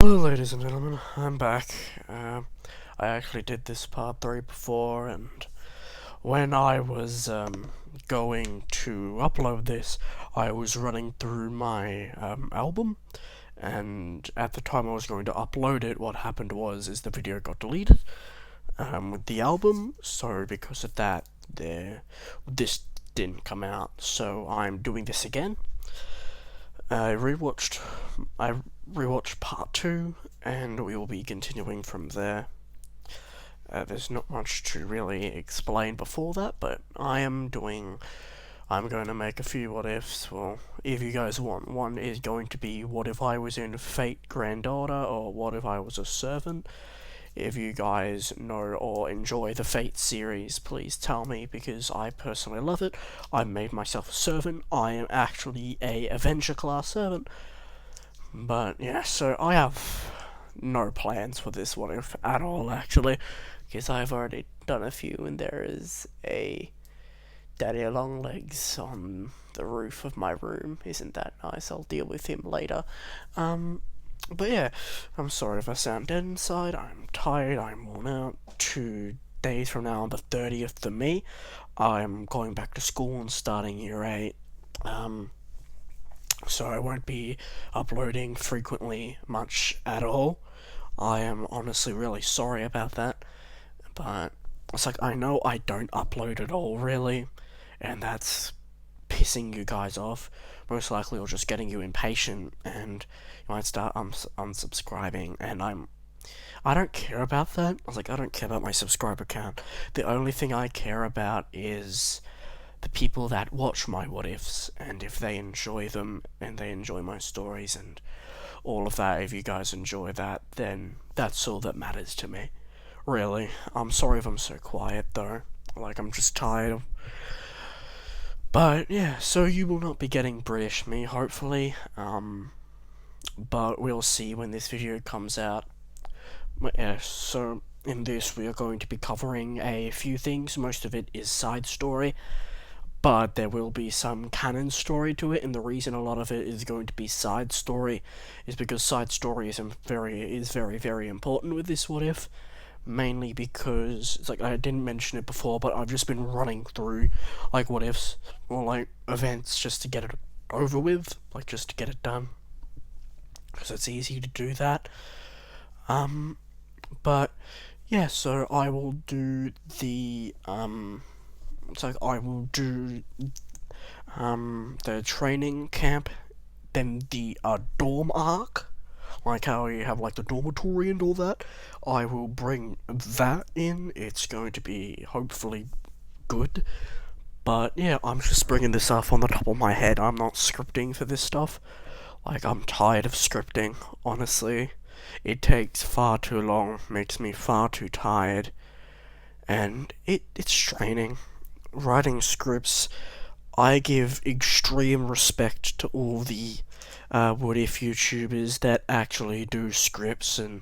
Hello ladies and gentlemen, I'm back. I actually did this part 3 before, and when I was going to upload this, I was running through my album, and at the time I was going to upload it, what happened is the video got deleted with the album, so because of that, this didn't come out, so I'm doing this again. I rewatched part 2, and we will be continuing from there. There's not much to really explain before that, but I'm going to make a few what ifs. Well, if you guys want, one is going to be what if I was in Fate Granddaughter, or what if I was a servant. If you guys know or enjoy the Fate series, please tell me, because I personally love it. I made myself a servant. I am actually a Avenger class servant. But yeah, so I have no plans for this what if at all, actually, because I've already done a few, and there is a Daddy Longlegs on the roof of my room. Isn't that nice? I'll deal with him later. But yeah, I'm sorry if I sound dead inside. I'm tired, I'm worn out. 2 days from now, on the 30th for me, I'm going back to school and starting year 8. So I won't be uploading frequently much at all. I am honestly really sorry about that, but it's like, I know I don't upload at all, really, and that's pissing you guys off, most likely, or just getting you impatient, and you might start unsubscribing, and I don't care about that. I was like, I don't care about my subscriber count. The only thing I care about is the people that watch my what ifs, and if they enjoy them, and they enjoy my stories, and all of that. If you guys enjoy that, then that's all that matters to me, really. I'm sorry if I'm so quiet, though. Like, I'm just tired. But yeah, so you will not be getting British me, hopefully, but we'll see when this video comes out. But yeah, so in this we are going to be covering a few things. Most of it is side story, but there will be some canon story to it, and the reason a lot of it is going to be side story is because side story is very, very important with this what if. Mainly because, it's like, I didn't mention it before, but I've just been running through, like, what ifs, or, like, events just to get it over with, like, just to get it done, because it's easy to do that. But, yeah, so I will do the, it's like, I will do, the training camp, then the, dorm arc, like how you have, like, the dormitory and all that. I will bring that in. It's going to be hopefully good. But yeah, I'm just bringing this up on the top of my head. I'm not scripting for this stuff. Like, I'm tired of scripting, honestly. It takes far too long, makes me far too tired, and it's draining. Writing scripts, I give extreme respect to all the what if YouTubers that actually do scripts and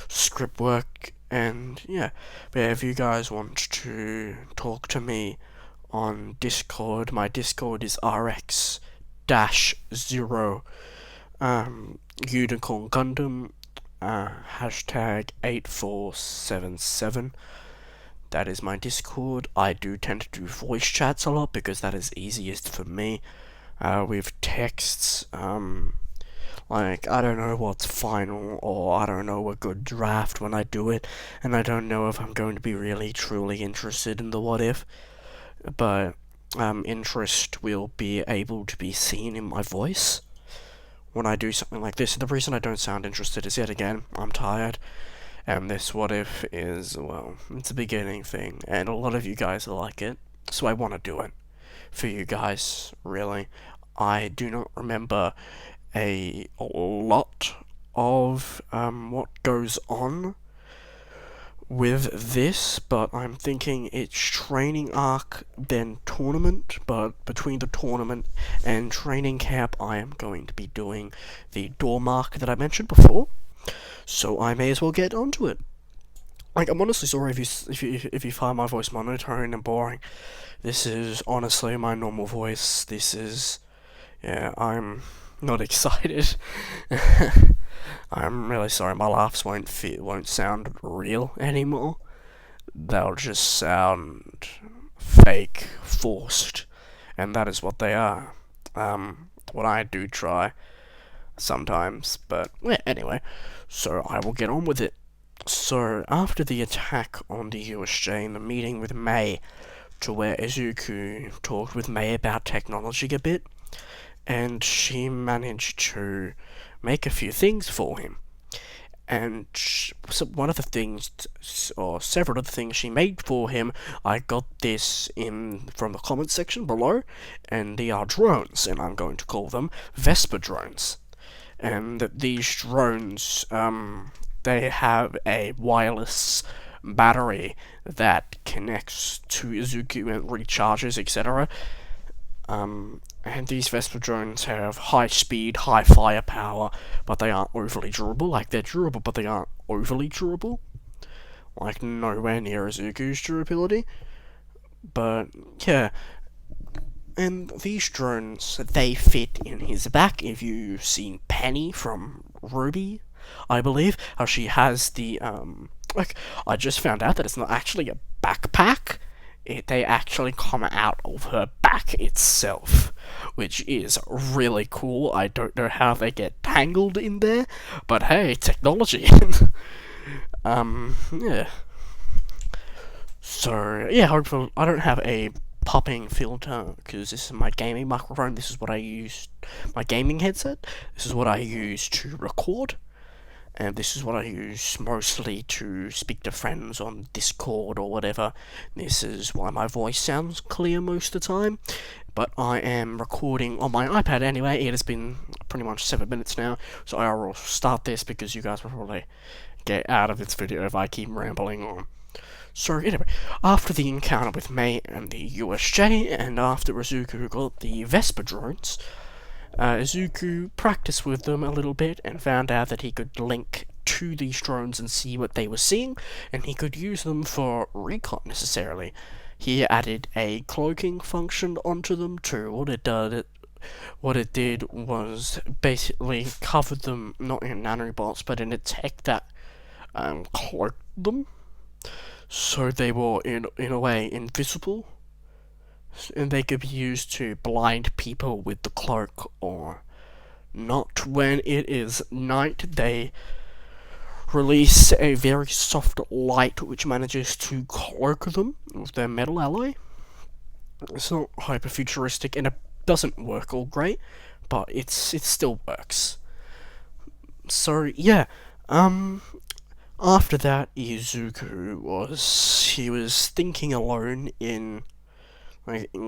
script work, and yeah. But if you guys want to talk to me on Discord, my Discord is rx-0 Unicorn Gundam hashtag 8477. That is my Discord. I do tend to do voice chats a lot because that is easiest for me. With texts, like, I don't know what's final, or I don't know a good draft when I do it, and I don't know if I'm going to be really truly interested in the what if, but interest will be able to be seen in my voice when I do something like this. The reason I don't sound interested is, yet again, I'm tired, and this what if is, well, it's a beginning thing, and a lot of you guys like it, so I want to do it for you guys, really. I do not remember a lot of what goes on with this, but I'm thinking it's training arc, then tournament, but between the tournament and training camp, I am going to be doing the dorm arc that I mentioned before, so I may as well get onto it. Like, I'm honestly sorry if you find my voice monotone and boring. This is honestly my normal voice. This is, yeah, I'm not excited. I'm really sorry, my laughs won't sound real anymore. They'll just sound fake, forced, and that is what they are. What I do try sometimes, but yeah, anyway, so I will get on with it. So, after the attack on the USJ and the meeting with May, to where Izuku talked with May about technology a bit, and she managed to make a few things for him. And so one of the things, or several of the things she made for him, I got this in from the comment section below, and they are drones, and I'm going to call them Vespa drones. And these drones, they have a wireless battery that connects to Izuku and recharges, etc. And these Vespa drones have high speed, high firepower, but they aren't overly durable. Like, they're durable, but they aren't overly durable. Like, nowhere near Izuku's durability. But, yeah. And these drones, they fit in his back. If you've seen Penny from Ruby, I believe, how she has the, like, I just found out that it's not actually a backpack. They actually come out of her back itself, which is really cool. I don't know how they get tangled in there, but hey, technology. Yeah. So, yeah, hopefully, I don't have a popping filter, because this is my gaming microphone. This is what I use, my gaming headset. This is what I use to record. And this is what I use mostly to speak to friends on Discord or whatever. This is why my voice sounds clear most of the time. But I am recording on my iPad anyway. It has been pretty much 7 minutes now, so I will start this because you guys will probably get out of this video if I keep rambling on. So anyway, after the encounter with Mei and the USJ, and after Izuku got the Vespa drones, Izuku practiced with them a little bit and found out that he could link to these drones and see what they were seeing, and he could use them for recon necessarily. He added a cloaking function onto them too. What it did was basically covered them not in nanobots but in a tech that cloaked them, so they were in a way invisible. And they could be used to blind people with the cloak or not. When it is night, they release a very soft light which manages to cloak them with their metal alloy. It's not hyper futuristic and it doesn't work all great, but it still works. So yeah, after that, Izuku was thinking alone in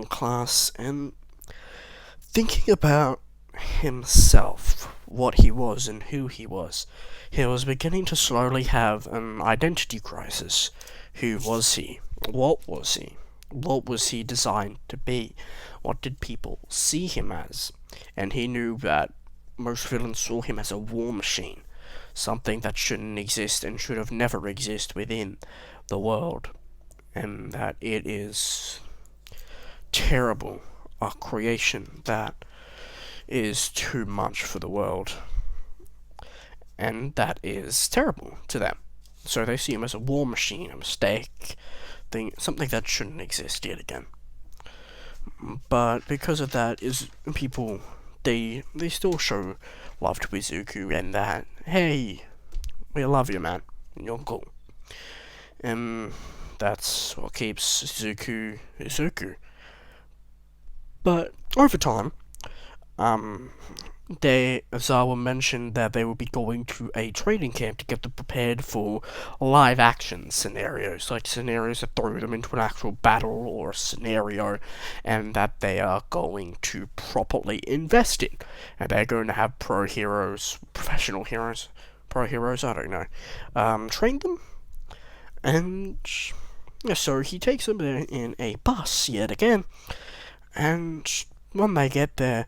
class and thinking about himself, what he was and who he was. He was beginning to slowly have an identity crisis. Who was he? What was he? What was he designed to be? What did people see him as? And he knew that most villains saw him as a war machine, something that shouldn't exist and should have never existed within the world, and that it is terrible, a creation that is too much for the world, and that is terrible to them. So they see him as a war machine, a mistake, something that shouldn't exist yet again. But because of that, people they still show love to Izuku, and that, hey, we love you, man, you're cool. And that's what keeps Izuku. But over time, Zawa mentioned that they would be going to a training camp to get them prepared for live action scenarios, like scenarios that throw them into an actual battle or a scenario, and that they are going to properly invest in. And they're going to have pro heroes, I don't know, train them. And yeah, so he takes them in a bus yet again. And when they get there,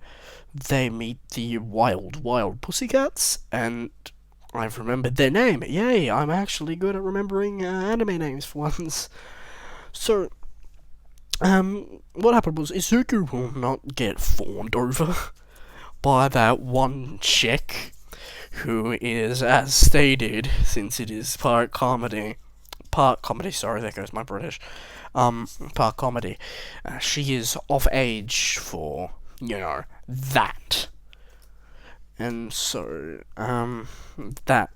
they meet the Wild Pussycats, and I've remembered their name. Yay, I'm actually good at remembering anime names for once. So, what happened was Izuku will not get fawned over by that one chick who is, as stated, since it is part comedy, sorry, there goes my British, part comedy, she is of age for, that. And so, that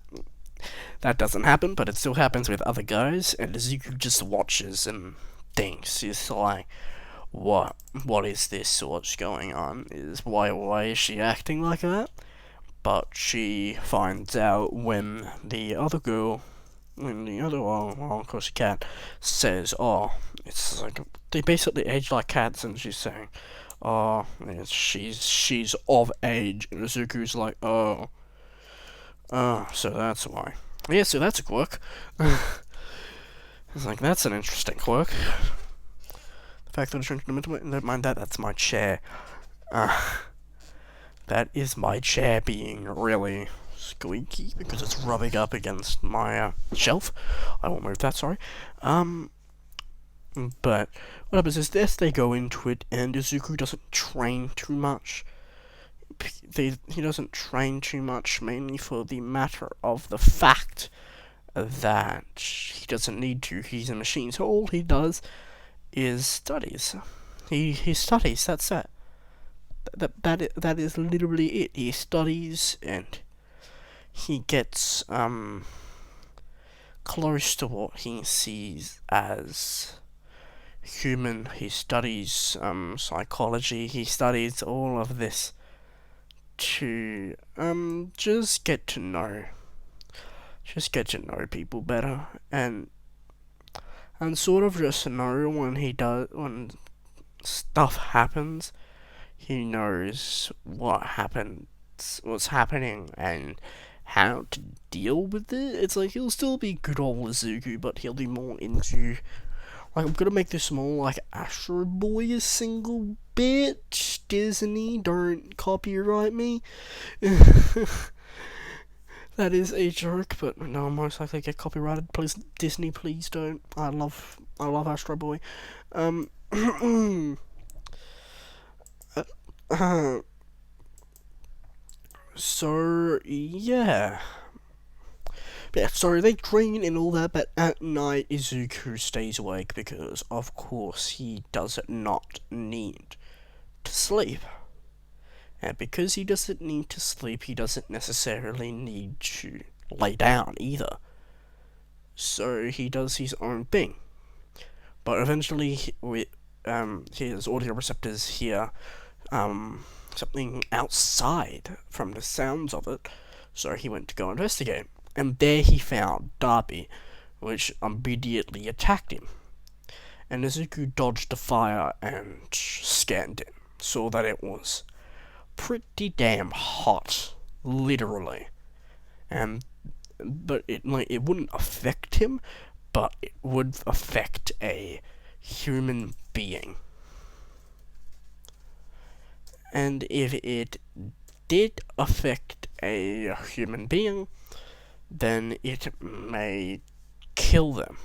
doesn't happen, but it still happens with other guys, and Izuku just watches and thinks, he's like, what is this, what's going on, why is she acting like that? But she finds out when the other well, of course she can't, says, oh, it's like, they basically age like cats, and she's saying, oh, she's of age, and Izuku's like, oh, so that's why. Yeah, so that's a quirk. It's like, that's an interesting quirk. The fact that I turned into don't mind that, that's my chair. That is my chair being really squeaky because it's rubbing up against my shelf. I won't move that, sorry. But what happens is this, they go into it, and Izuku doesn't train too much. He doesn't train too much, mainly for the matter of the fact that he doesn't need to. He's a machine, so all he does is studies. He studies, that's it. That is literally it. He studies, and he gets close to what he sees as human. He studies psychology. He studies all of this to just get to know people better, and sort of just know when stuff happens, he knows what's happening, and how to deal with it. It's like, he'll still be good old Izuku, but he'll be more into, like, I'm gonna make this more like Astro Boy a single bit. Disney, don't copyright me. That is a joke, but no, I'm most likely to get copyrighted. Please, Disney, please don't. I love Astro Boy. So yeah. But yeah, so they train and all that, but at night Izuku stays awake because, of course, he does not need to sleep. And because he doesn't need to sleep, he doesn't necessarily need to lay down either. So he does his own thing. But eventually, his audio receptors hear something outside from the sounds of it. So he went to go investigate. And there he found Darby, which immediately attacked him. And Izuku dodged the fire and scanned it. Saw that it was pretty damn hot, literally. But it wouldn't affect him, but it would affect a human being. And if it did affect a human being, then it may kill them.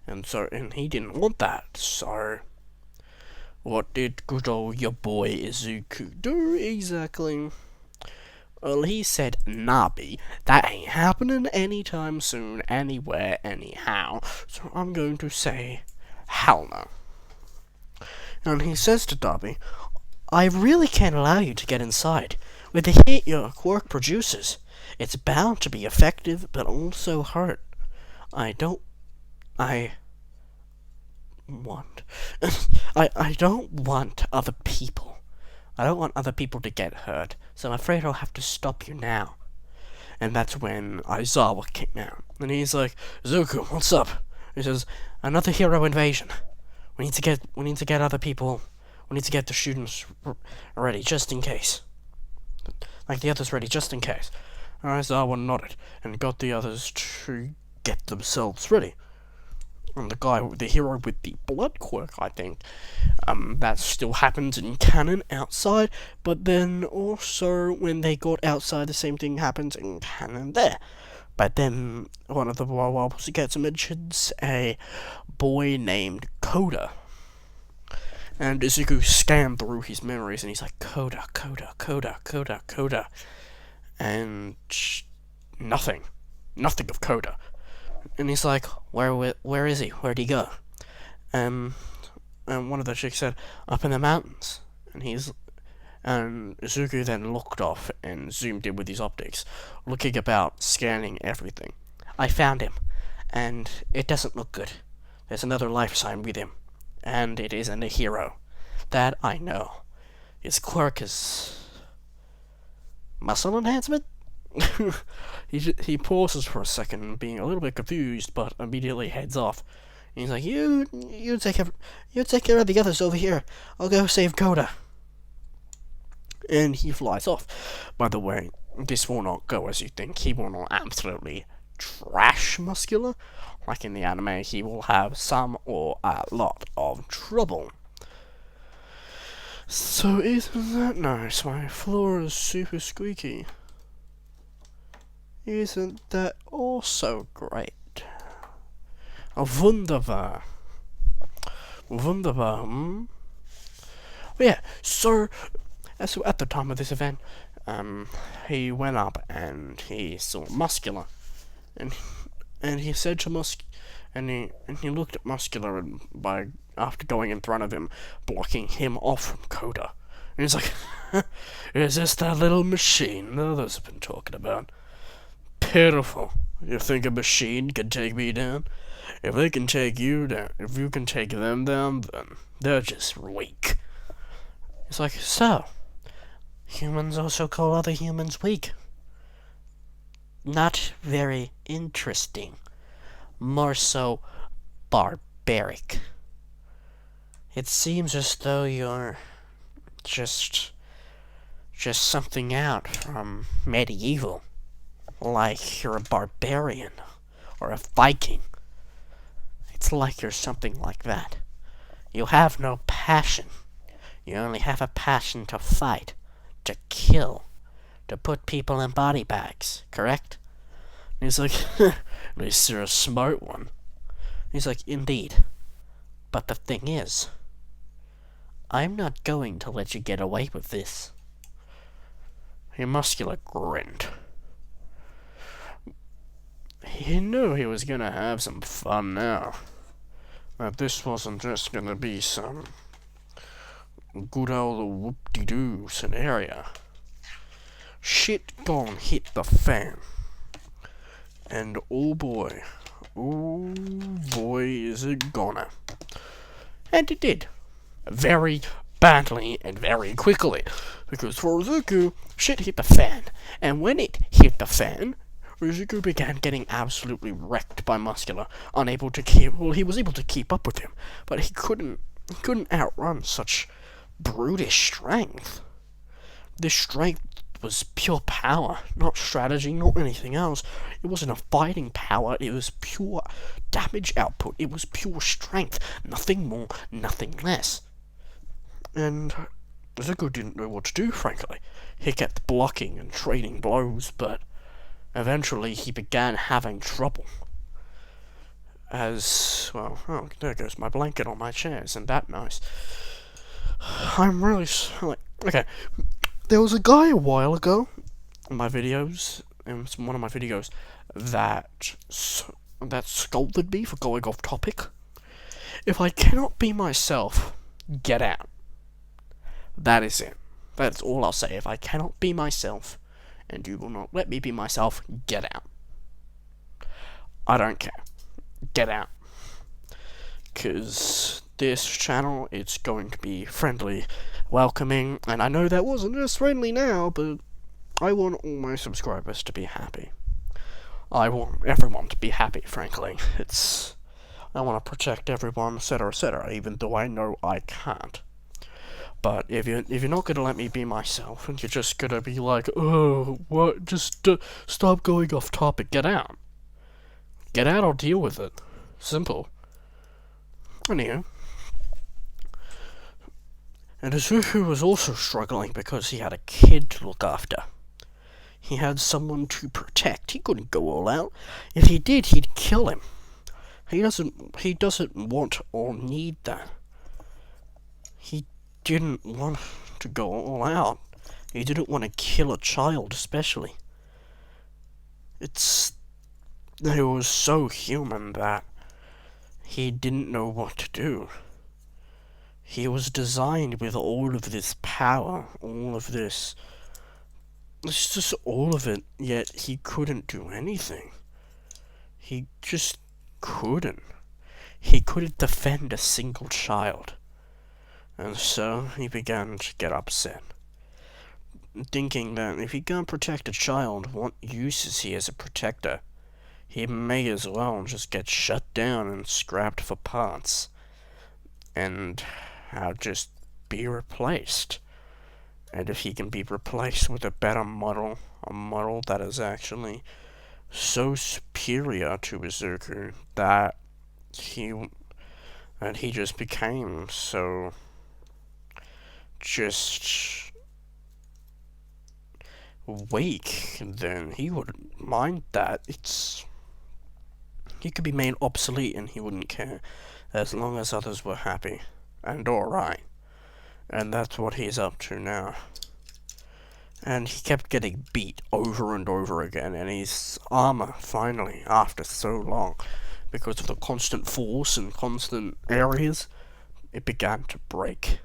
And he didn't want that, so what did good old your boy Izuku do exactly? Well, he said, Nabi, that ain't happening anytime soon, anywhere, anyhow, so I'm going to say, hell no. And he says to Darby, I really can't allow you to get inside. With the heat your quirk produces, it's bound to be effective, but also hurt. I don't want other people. I don't want other people to get hurt, so I'm afraid I'll have to stop you now. And that's when Aizawa came out. And he's like, Zuko, what's up? He says, another hero invasion. We need to get other people. We need to get the students ready, just in case. Like the others ready, just in case. And Aizawa nodded, and got the others to get themselves ready. And the hero with the blood quirk, I think, that still happens in canon outside, but then also when they got outside, the same thing happens in canon there. But then one of the Wild Pussycats mentions a boy named Koda. And Izuku scanned through his memories, and he's like, Koda. and nothing. Nothing of Koda. And he's like, where is he? Where'd he go? And one of the chicks said, up in the mountains. And Zuko then looked off and zoomed in with his optics, looking about, scanning everything. I found him, and it doesn't look good. There's another life sign with him, and it isn't a hero. That I know. His quirk is muscle enhancement? He pauses for a second, being a little bit confused, but immediately heads off. And he's like, you take care of the others over here. I'll go save Koda. And he flies off. By the way, this will not go as you think. He will not absolutely trash Muscular. Like in the anime, he will have some or a lot of trouble. So isn't that nice? My floor is super squeaky. Isn't that also great? Wunderbar. Wunderbar, But yeah, so at the time of this event, he went up and he saw Muscular, and he said to he looked at Muscular, and after going in front of him, blocking him off from Koda, and he's like, "Is this that little machine the others have been talking about? Pitiful! You think a machine can take me down? If they can take you down, if you can take them down, then they're just weak." It's like, so humans also call other humans weak. Not very interesting. More so barbaric. It seems as though you're just something out from medieval. Like you're a barbarian or a Viking. It's like you're something like that. You have no passion. You only have a passion to fight, to kill, to put people in body bags, correct? And he's like, at least you're a smart one. He's like, indeed. But the thing is, I'm not going to let you get away with this. Muscular grinned. He knew he was gonna have some fun now. That this wasn't just gonna be some good old whoop-de-doo scenario. Shit gon' hit the fan. And oh boy, is it gonna. And it did. Very badly and very quickly. Because for Zuko, shit hit the fan. And when it hit the fan, Zuko began getting absolutely wrecked by Muscular, unable to keep. Well, he was able to keep up with him, but he couldn't outrun such brutish strength. This strength was pure power, not strategy, not anything else. It wasn't a fighting power. It was pure damage output. It was pure strength, nothing more, nothing less. And Zuko didn't know what to do. Frankly, he kept blocking and trading blows, but eventually, he began having trouble. As, well, oh, there goes my blanket on my chair. Isn't that nice? I'm really, okay, there was a guy a while ago in my videos, in one of my videos, that scolded me for going off topic. If I cannot be myself, get out. That is it. That's all I'll say. If I cannot be myself, and you will not let me be myself, get out. I don't care. Get out. Because this channel, it's going to be friendly, welcoming, and I know that wasn't just friendly now, but I want all my subscribers to be happy. I want everyone to be happy, frankly. I want to protect everyone, etc., even though I know I can't. But if you're not gonna let me be myself, and you're just gonna be like, oh, what? Just stop going off topic. Get out. Get out or deal with it. Simple. Anyway. And Azuku was also struggling because he had a kid to look after. He had someone to protect. He couldn't go all out. If he did, he'd kill him. He doesn't want or need that. He didn't want to go all out. He didn't want to kill a child, especially. It was so human that he didn't know what to do. He was designed with all of this power, all of this. It's just all of it, yet he couldn't do anything. He just couldn't. He couldn't defend a single child. And so he began to get upset, thinking that if he can't protect a child, what use is he as a protector? He may as well just get shut down and scrapped for parts, and just be replaced. And if he can be replaced with a better model, a model that is actually so superior to Izuku that he just became so just weak, then he wouldn't mind that. He could be made obsolete and he wouldn't care, as long as others were happy and alright. And that's what he's up to now. And he kept getting beat over and over again, and his armor, finally, after so long, because of the constant force and constant areas, it began to break.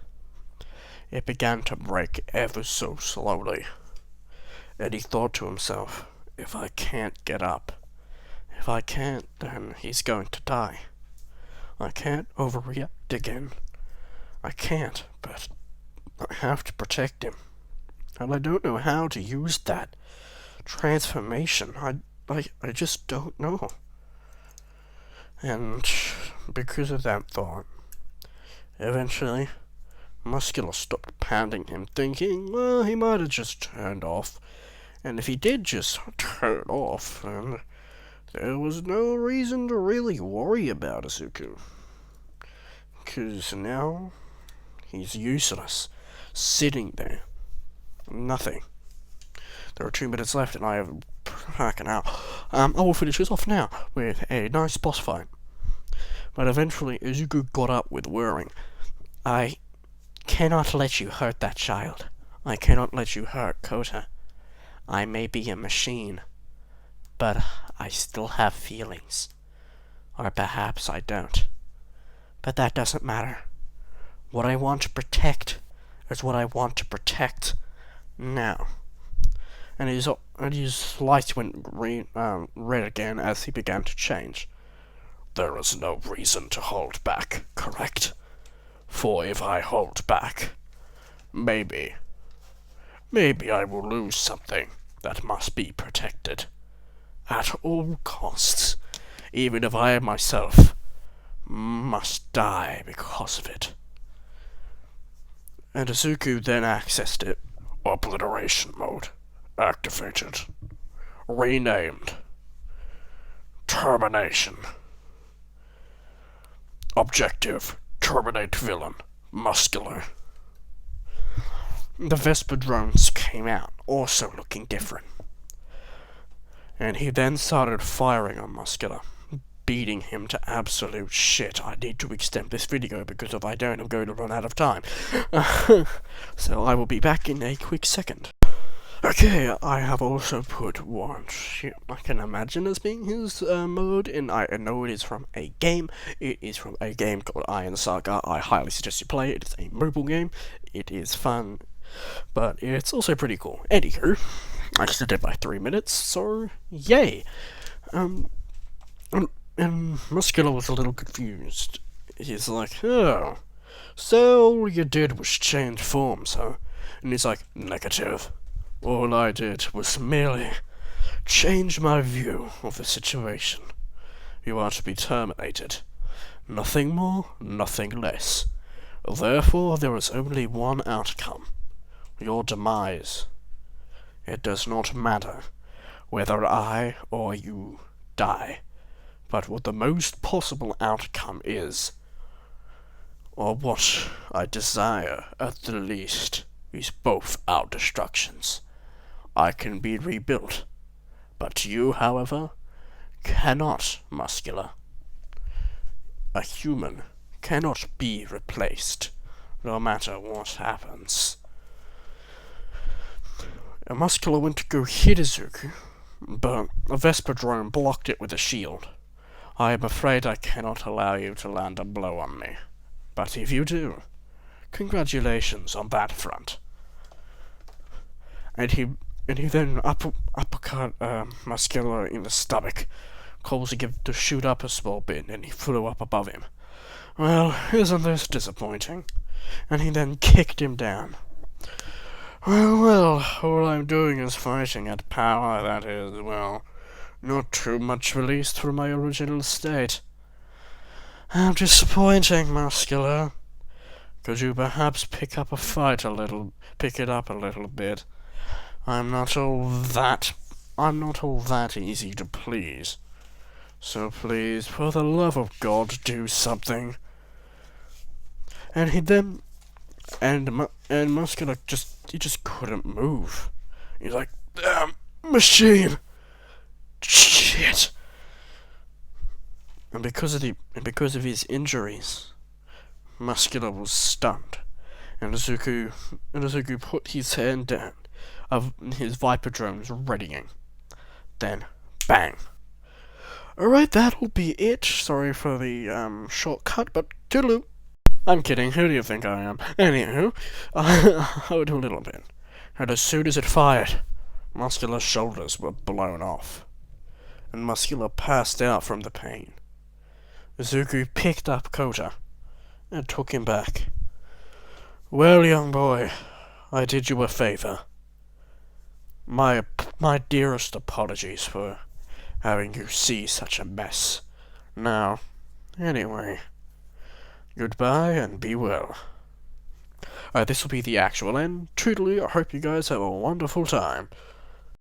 It began to break ever so slowly. And he thought to himself, if I can't get up, if I can't, then he's going to die. I can't overreact again. I can't, but I have to protect him. And I don't know how to use that transformation. I just don't know. And because of that thought, eventually, Muscular stopped pounding him, thinking, well, he might have just turned off. And if he did just turn off, then there was no reason to really worry about Izuku. Because now, he's useless, sitting there. Nothing. There are 2 minutes left and I have an hour. I will finish this off now with a nice boss fight. But eventually, Izuku got up with whirring. I cannot let you hurt that child. I cannot let you hurt Kota. I may be a machine, but I still have feelings. Or perhaps I don't. But that doesn't matter. What I want to protect is what I want to protect now. And his lights went red again as he began to change. There is no reason to hold back, correct? For if I hold back, maybe I will lose something that must be protected. At all costs, even if I myself must die because of it. And Izuku then accessed it. Obliteration mode activated. Renamed. Termination. Objective. Terminate villain. Muscular. The Vesper drones came out, also looking different. And he then started firing on Muscular, beating him to absolute shit. I need to extend this video because if I don't, I'm going to run out of time. So I will be back in a quick second. Okay, I have also put what I can imagine as being his mode, and I know it is from a game. It is from a game called Iron Saga. I highly suggest you play it. It's a mobile game. It is fun, but it's also pretty cool. Anywho, I just did it by 3 minutes, so yay. And Muscular was a little confused. He's like, oh, so all you did was change forms, huh? And he's like, negative. All I did was merely change my view of the situation. You are to be terminated. Nothing more, nothing less. Therefore, there is only one outcome. Your demise. It does not matter whether I or you die, but what the most possible outcome is, or what I desire at the least, is both our destructions. I can be rebuilt, but you, however, cannot, Muscular. A human cannot be replaced, no matter what happens. And Muscular went to go hit Izuku, but a Vesperdrome blocked it with a shield. I am afraid I cannot allow you to land a blow on me. But if you do, congratulations on that front. And he then uppercut Muscular in the stomach, causing him to shoot up a small bit, and he flew up above him. Well, isn't this disappointing? And he then kicked him down. Well, all I'm doing is fighting at power that is, well, not too much released from my original state. How disappointing, Muscular. Could you perhaps pick it up a little bit? I'm not all that easy to please. So please, for the love of God, do something. And he then, and Muscular just couldn't move. He's like, machine, shit. And because of his injuries, Muscular was stunned, and Izuku put his hand down of his Viper drones readying. Then, bang. Alright, that'll be it. Sorry for the shortcut, but toodaloo. I'm kidding, who do you think I am? Anywho, I would do a little bit. And as soon as it fired, Muscular's shoulders were blown off, and Muscular passed out from the pain. Izuku picked up Kota and took him back. Well, young boy, I did you a favor. My dearest apologies for having you see such a mess. Now, anyway, goodbye and be well. This will be the actual end. Toodaloo, I hope you guys have a wonderful time.